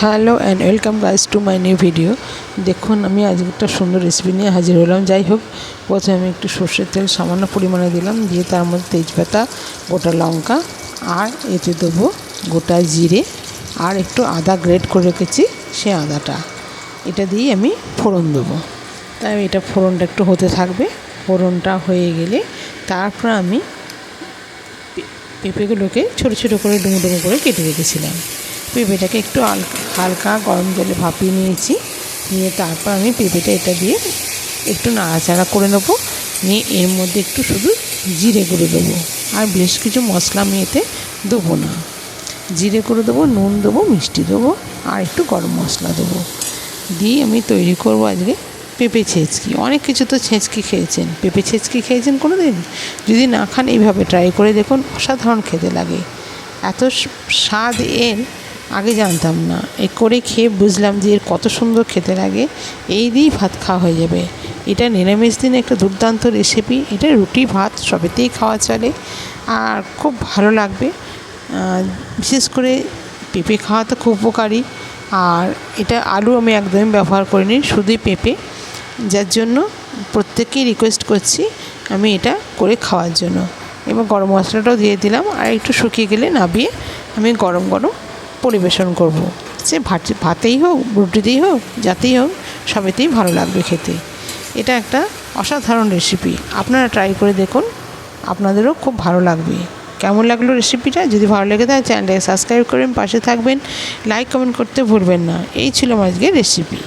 Hello and welcome guys to my new video. দেখুন আমি আজকে একটা সুন্দর রেসিপি নিয়ে হাজির হলাম। যাই হোক, প্রথমে আমি একটু সর্ষের তেল সামান্য পরিমাণে দিলাম, দিয়ে তার মধ্যে তেজপাতা, গোটা লঙ্কা আর এতে দেবো গোটা জিরে আর একটু আদা গ্রেট করে রেখেছি, সে আদাটা এটা দিয়ে আমি ফোড়ন দেবো। তাই এটা ফোড়নটা একটু হতে থাকবে। ফোড়নটা হয়ে গেলে তারপর আমি পেঁপেগুলোকে ছোটো ছোটো করে ডুমো ডুমো করে কেটে রেখেছিলাম। পেঁপেটাকে একটু হালকা গরম জলে ভাপিয়ে নিয়েছি, নিয়ে তারপর আমি পেঁপেটা এটা দিয়ে একটু নাড়াচাড়া করে নেবো। নিয়ে এর মধ্যে একটু শুধু জিরে গুঁড়ো দেবো, আর বেশ কিছু মশলা আমি এতে দেবো না। জিরে গুঁড়ো দেবো, নুন দেবো, মিষ্টি দেবো আর একটু গরম মশলা দেবো। দিয়ে আমি তৈরি করবো আজকে পেঁপে ছেঁচকি। অনেক কিছু তো ছেঁচকি খেয়েছেন, পেঁপে ছেঁচকি খেয়েছেন কোনো দিন? যদি না খান এইভাবে ট্রাই করে দেখুন, অসাধারণ খেতে লাগে। এত স্বাদ এর আগে জানতাম না, এ করে খেয়ে বুঝলাম যে এর কত সুন্দর খেতে লাগে। এই দিয়েই ভাত খাওয়া হয়ে যাবে। এটা নিরামিষ দিনে একটা দুর্দান্ত রেসিপি। এটা রুটি ভাত সবেতেই খাওয়া চলে আর খুব ভালো লাগবে। বিশেষ করে পেঁপে খাওয়া তো খুব উপকারী। আর এটা আলু আমি একদমই ব্যবহার করিনি, শুধুই পেঁপে, যার জন্য প্রত্যেককেই রিকোয়েস্ট করছি আমি এটা করে খাওয়ার জন্য। এবার গরম মশলাটাও দিয়ে দিলাম, আর একটু শুকিয়ে গেলে নামিয়ে আমি গরম গরম পরিবেশন করব। সে ভাতেই হোক, রুটিতেই হোক, যাতেই হোক, সবেতেই ভালো লাগবে খেতে। এটা একটা অসাধারণ রেসিপি, আপনারা ট্রাই করে দেখুন, আপনাদেরও খুব ভালো লাগবে। কেমন লাগলো রেসিপিটা? যদি ভালো লেগে থাকে চ্যানেলটাকে সাবস্ক্রাইব করবেন, পাশে থাকবেন, লাইক কমেন্ট করতে ভুলবেন না। এই ছিল আজকের রেসিপি।